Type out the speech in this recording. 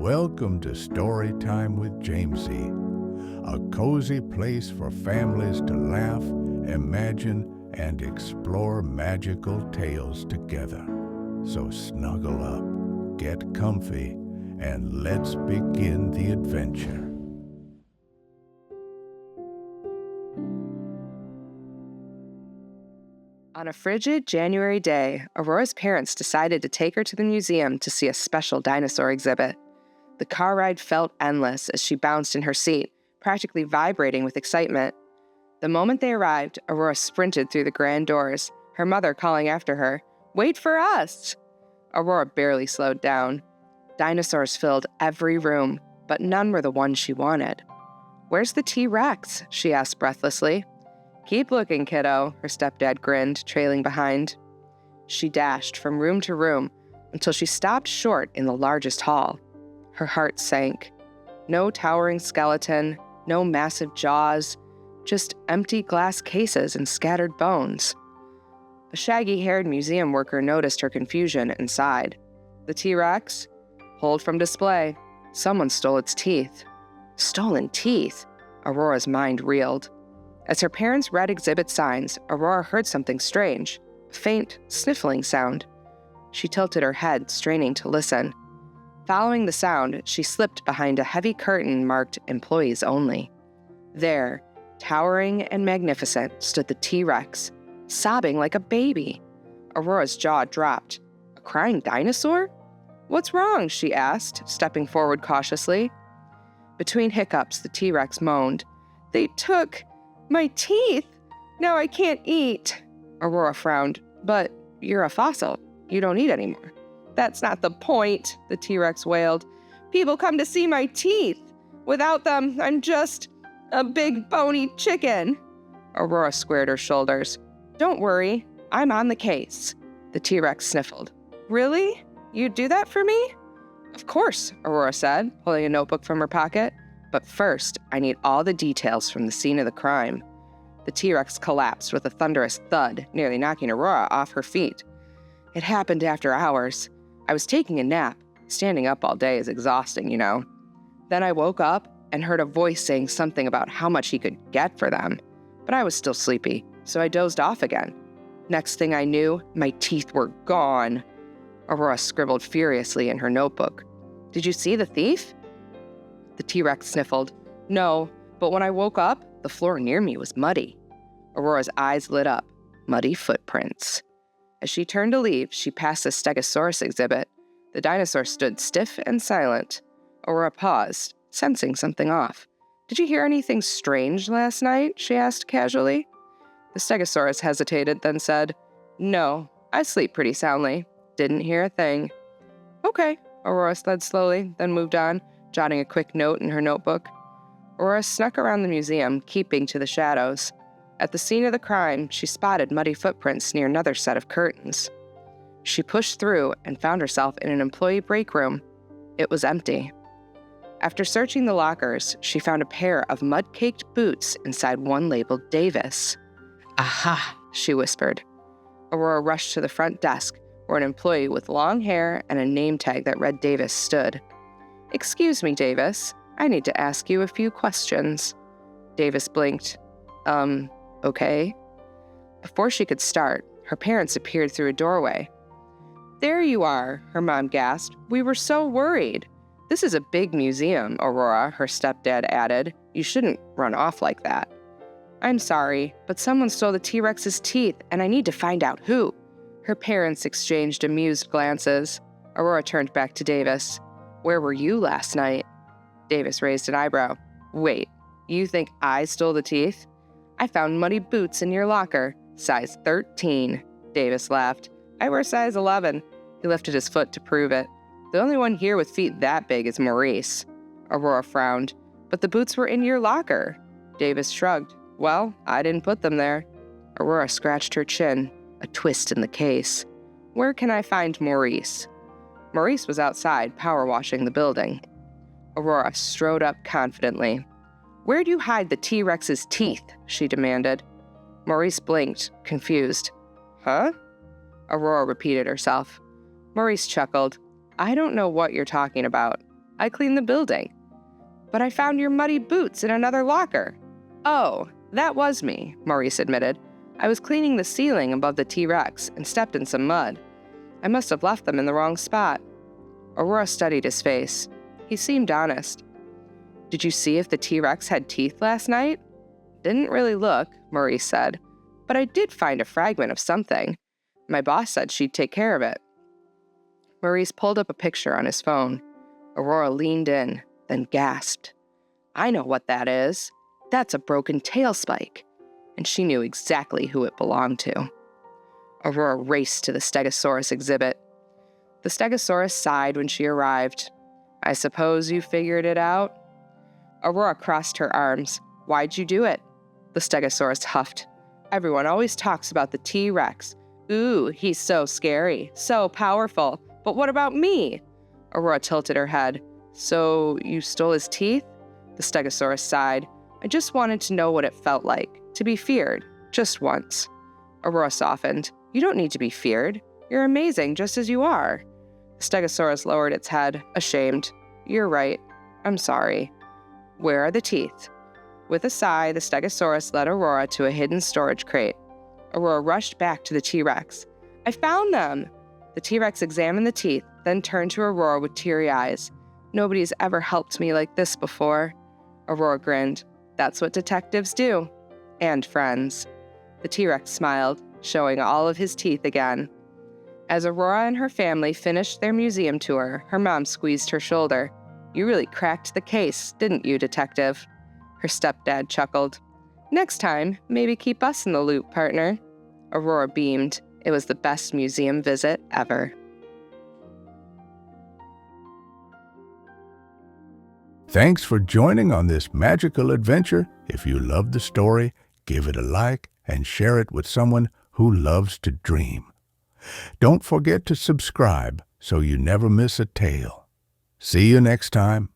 Welcome to Storytime with Jamesy, a cozy place for families to laugh, imagine, and explore magical tales together. So snuggle up, get comfy, and let's begin the adventure. On a frigid January day, Aurora's parents decided to take her to the museum to see a special dinosaur exhibit. The car ride felt endless as she bounced in her seat, practically vibrating with excitement. The moment they arrived, Aurora sprinted through the grand doors, her mother calling after her, "Wait for us!" Aurora barely slowed down. Dinosaurs filled every room, but none were the ones she wanted. "Where's the T-Rex?" she asked breathlessly. "Keep looking, kiddo," her stepdad grinned, trailing behind. She dashed from room to room until she stopped short in the largest hall. Her heart sank. No towering skeleton, no massive jaws, just empty glass cases and scattered bones. A shaggy-haired museum worker noticed her confusion and sighed. "The T-Rex? Pulled from display. Someone stole its teeth." Stolen teeth? Aurora's mind reeled. As her parents read exhibit signs, Aurora heard something strange, a faint, sniffling sound. She tilted her head, straining to listen. Following the sound, she slipped behind a heavy curtain marked "Employees Only." There, towering and magnificent, stood the T-Rex, sobbing like a baby. Aurora's jaw dropped. A crying dinosaur? "What's wrong?" she asked, stepping forward cautiously. Between hiccups, the T-Rex moaned. "They took my teeth! Now I can't eat!" Aurora frowned. "But you're a fossil. You don't eat anymore." "That's not the point," the T-Rex wailed. "People come to see my teeth. Without them, I'm just a big bony chicken." Aurora squared her shoulders. "Don't worry, I'm on the case." The T-Rex sniffled. "Really? You'd do that for me?" "Of course," Aurora said, pulling a notebook from her pocket. "But first, I need all the details from the scene of the crime." The T-Rex collapsed with a thunderous thud, nearly knocking Aurora off her feet. "It happened after hours. I was taking a nap. Standing up all day is exhausting, you know. Then I woke up and heard a voice saying something about how much he could get for them. But I was still sleepy, so I dozed off again. Next thing I knew, my teeth were gone." Aurora scribbled furiously in her notebook. "Did you see the thief?" The T-Rex sniffled. "No, but when I woke up, the floor near me was muddy." Aurora's eyes lit up. Muddy footprints. As she turned to leave, she passed the Stegosaurus exhibit. The dinosaur stood stiff and silent. Aurora paused, sensing something off. "Did you hear anything strange last night?" she asked casually. The Stegosaurus hesitated, then said, "No, I sleep pretty soundly. Didn't hear a thing." "Okay," Aurora said slowly, then moved on, jotting a quick note in her notebook. Aurora snuck around the museum, keeping to the shadows. At the scene of the crime, she spotted muddy footprints near another set of curtains. She pushed through and found herself in an employee break room. It was empty. After searching the lockers, she found a pair of mud-caked boots inside one labeled Davis. "Aha!" she whispered. Aurora rushed to the front desk, where an employee with long hair and a name tag that read Davis stood. "Excuse me, Davis. I need to ask you a few questions." Davis blinked. Okay." Before she could start, her parents appeared through a doorway. "There you are," her mom gasped. "We were so worried." "This is a big museum, Aurora," her stepdad added. "You shouldn't run off like that." "I'm sorry, but someone stole the T-Rex's teeth, and I need to find out who." Her parents exchanged amused glances. Aurora turned back to Davis. "Where were you last night?" Davis raised an eyebrow. "Wait, you think I stole the teeth?" "I found muddy boots in your locker, size 13. Davis laughed. "I wear size 11. He lifted his foot to prove it. "The only one here with feet that big is Maurice." Aurora frowned. "But the boots were in your locker." Davis shrugged. "Well, I didn't put them there." Aurora scratched her chin, a twist in the case. "Where can I find Maurice?" Maurice was outside, power washing the building. Aurora strode up confidently. "Where'd you hide the T-Rex's teeth?" she demanded. Maurice blinked, confused. "Huh?" Aurora repeated herself. Maurice chuckled. "I don't know what you're talking about. I cleaned the building. But I found your muddy boots in another locker. Oh, that was me, Maurice admitted. I was cleaning the ceiling above the T-Rex and stepped in some mud. I must have left them in the wrong spot. Aurora studied his face. He seemed honest. Did you see if the T-Rex had teeth last night? Didn't really look, Maurice said, but I did find a fragment of something. My boss said she'd take care of it. Maurice pulled up a picture on his phone. Aurora leaned in, then gasped. I know what that is. That's a broken tail spike. And she knew exactly who it belonged to. Aurora raced to the Stegosaurus exhibit. The Stegosaurus sighed when she arrived. I suppose you figured it out? Aurora crossed her arms. Why'd you do it? The Stegosaurus huffed. Everyone always talks about the T-Rex. Ooh, he's so scary, so powerful. But what about me? Aurora tilted her head. So you stole his teeth? The Stegosaurus sighed. I just wanted to know what it felt like, to be feared, just once. Aurora softened. You don't need to be feared. You're amazing just as you are. The Stegosaurus lowered its head, ashamed. You're right. I'm sorry. Where are the teeth? With a sigh, the Stegosaurus led Aurora to a hidden storage crate. Aurora rushed back to the T-Rex. I found them! The T-Rex examined the teeth, then turned to Aurora with teary eyes. Nobody's ever helped me like this before. Aurora grinned. That's what detectives do. And friends. The T-Rex smiled, showing all of his teeth again. As Aurora and her family finished their museum tour, her mom squeezed her shoulder. You really cracked the case, didn't you, detective? Her stepdad chuckled. Next time, maybe keep us in the loop, partner. Aurora beamed. It was the best museum visit ever. Thanks for joining on this magical adventure. If you loved the story, give it a like and share it with someone who loves to dream. Don't forget to subscribe so you never miss a tale. See you next time.